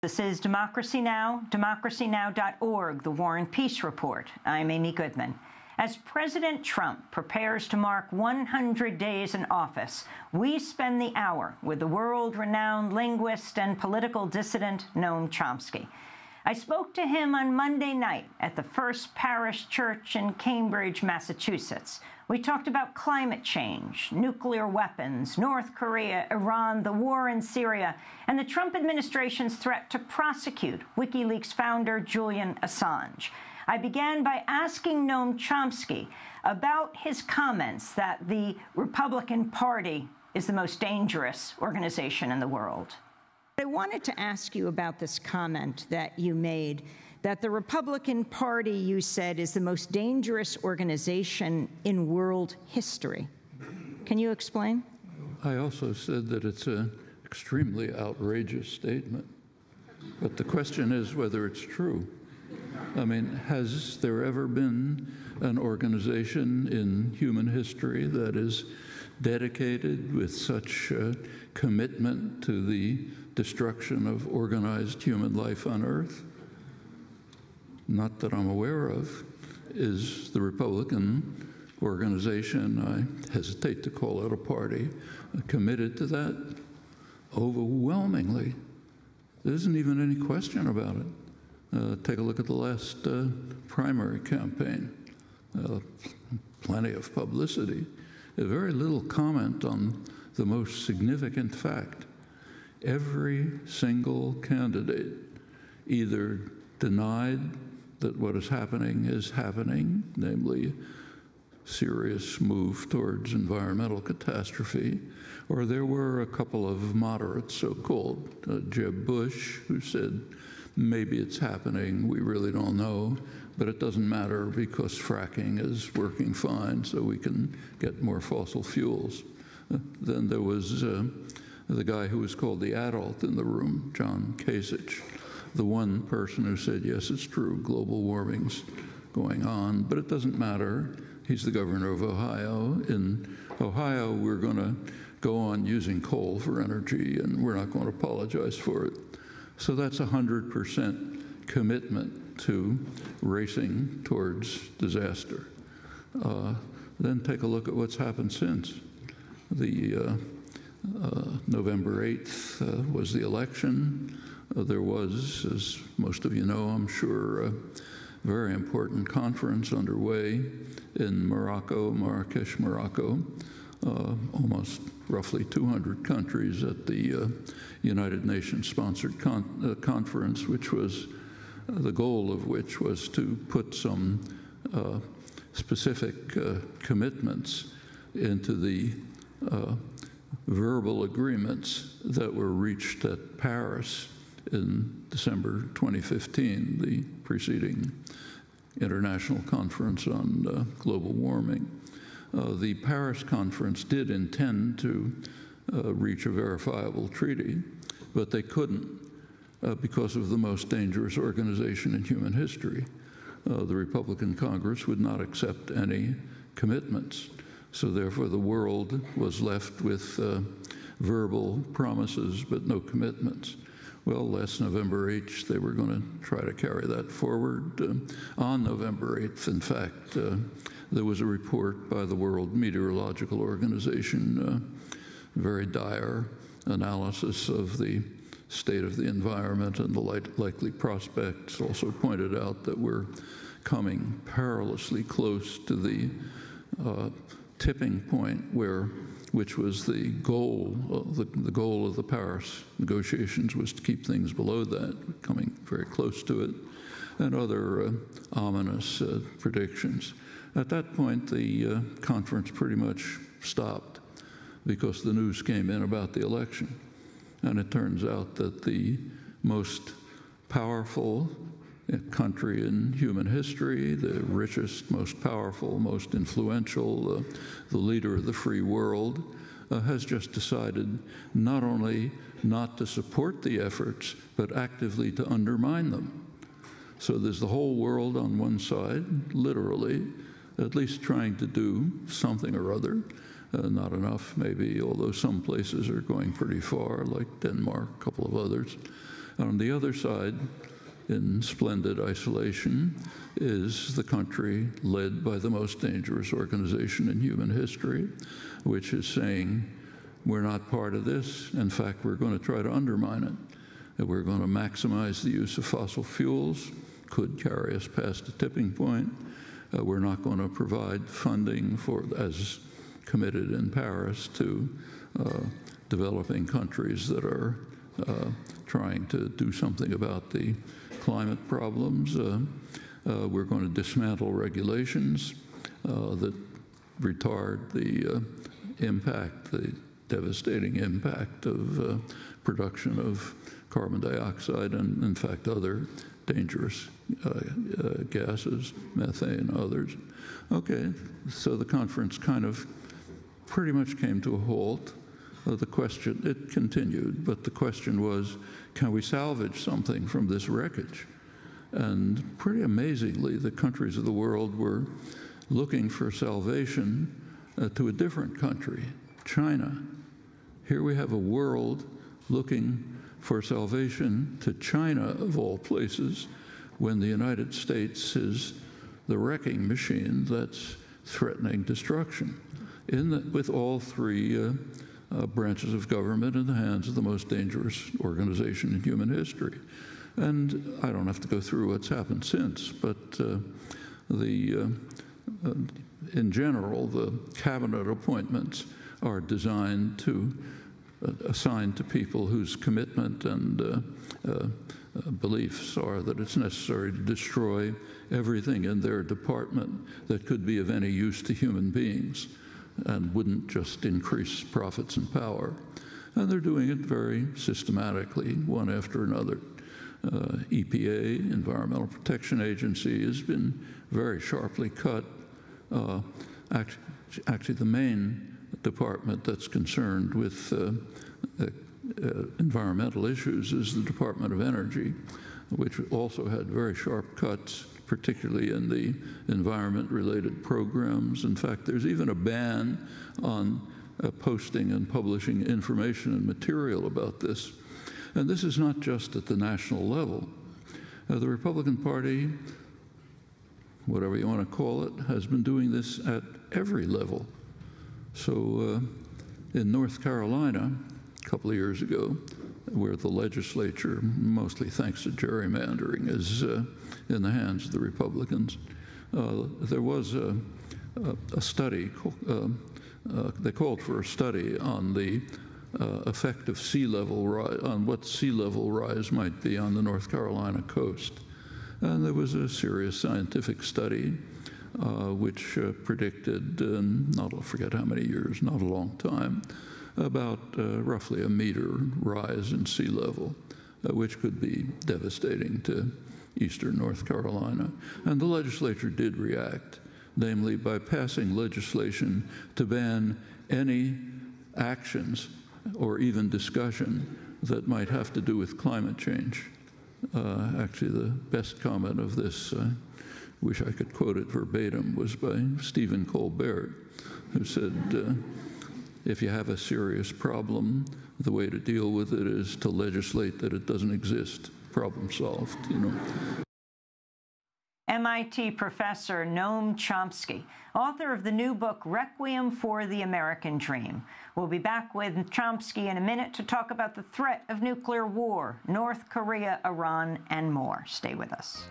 This is Democracy Now!, democracynow.org, the War and Peace Report. I'm Amy Goodman. As President Trump prepares to mark 100 days in office, we spend the hour with the world-renowned linguist and political dissident Noam Chomsky. I spoke to him on Monday night at the First Parish Church in Cambridge, Massachusetts. We talked about climate change, nuclear weapons, North Korea, Iran, the war in Syria, and the Trump administration's threat to prosecute WikiLeaks founder Julian Assange. I began by asking Noam Chomsky about his comments that the Republican Party is the most dangerous organization in the world. I wanted to ask you about this comment that you made, that the Republican Party, you said, is the most dangerous organization in world history. Can you explain? I also said that it's an extremely outrageous statement. But the question is whether it's true. I mean, has there ever been an organization in human history that is dedicated with such commitment to the destruction of organized human life on Earth? Not that I'm aware of. Is the Republican organization, I hesitate to call it a party, committed to that? Overwhelmingly. There isn't even any question about it. Take a look at the last primary campaign. Plenty of publicity. Very little comment on the most significant fact. Every single candidate either denied that what is happening, namely serious move towards environmental catastrophe, or there were a couple of moderates, so-called, Jeb Bush, who said, maybe it's happening, we really don't know, but it doesn't matter because fracking is working fine, so we can get more fossil fuels. Then there was the guy who was called the adult in the room, John Kasich, the one person who said, yes, it's true, global warming's going on, but it doesn't matter. He's the governor of Ohio. In Ohio, we're going to go on using coal for energy, and we're not going to apologize for it. So that's 100% commitment to racing towards disaster. Then take a look at what's happened since. The November 8th was the election. There was, as most of you know, I'm sure, a very important conference underway in Morocco, Marrakesh, Morocco. Almost roughly 200 countries at the United Nations-sponsored conference, which was the goal of which was to put some specific commitments into the verbal agreements that were reached at Paris in December 2015, the preceding international conference on global warming. The Paris conference did intend to reach a verifiable treaty, but they couldn't because of the most dangerous organization in human history. The Republican Congress would not accept any commitments. So therefore, the world was left with verbal promises, but no commitments. Well, last November 8th, they were going to try to carry that forward. On November 8th, in fact, there was a report by the World Meteorological Organization, very dire analysis of the state of the environment and the likely prospects. Also pointed out that we're coming perilously close to the tipping point which was the goal. The goal of the Paris negotiations was to keep things below that, coming very close to it, and other ominous predictions. At that point, the conference pretty much stopped because the news came in about the election. And it turns out that the most powerful country in human history, the richest, most powerful, most influential, the leader of the free world, has just decided not only not to support the efforts, but actively to undermine them. So there's the whole world on one side, literally, at least trying to do something or other. Not enough, maybe, although some places are going pretty far, like Denmark, a couple of others. On the other side, in splendid isolation, is the country led by the most dangerous organization in human history, which is saying, we're not part of this. In fact, we're going to try to undermine it. We're going to maximize the use of fossil fuels, could carry us past a tipping point. We're not going to provide funding for, as committed in Paris, to developing countries that are trying to do something about the climate problems. We're going to dismantle regulations that retard the impact, the devastating impact of production of carbon dioxide and, in fact, other dangerous gases, methane, others. Okay, so the conference kind of pretty much came to a halt. The question, it continued, but the question was, can we salvage something from this wreckage? And pretty amazingly, the countries of the world were looking for salvation to a different country, China. Here we have a world looking for salvation to China, of all places, when the United States is the wrecking machine that's threatening destruction, with all three branches of government in the hands of the most dangerous organization in human history. And I don't have to go through what's happened since, but in general, the cabinet appointments are designed to assign to people whose commitment and beliefs are that it's necessary to destroy everything in their department that could be of any use to human beings and wouldn't just increase profits and power. And they're doing it very systematically, one after another. EPA, Environmental Protection Agency, has been very sharply cut. Actually, the main department that's concerned with environmental issues is the Department of Energy, which also had very sharp cuts, particularly in the environment-related programs. In fact, there's even a ban on posting and publishing information and material about this. And this is not just at the national level. The Republican Party, whatever you want to call it, has been doing this at every level. So in North Carolina, a couple of years ago, where the legislature, mostly thanks to gerrymandering, is in the hands of the Republicans, there was a study, they called for a study on the effect of sea level rise, on what sea level rise might be on the North Carolina coast. And there was a serious scientific study which predicted, I'll forget how many years, not a long time, about roughly a meter rise in sea level, which could be devastating to eastern North Carolina. And the legislature did react, namely by passing legislation to ban any actions or even discussion that might have to do with climate change. Actually, the best comment of this, I wish I could quote it verbatim, was by Stephen Colbert, who said, if you have a serious problem, the way to deal with it is to legislate that it doesn't exist. Problem solved, you know. MIT professor Noam Chomsky, author of the new book, Requiem for the American Dream. We'll be back with Chomsky in a minute to talk about the threat of nuclear war, North Korea, Iran, and more. Stay with us.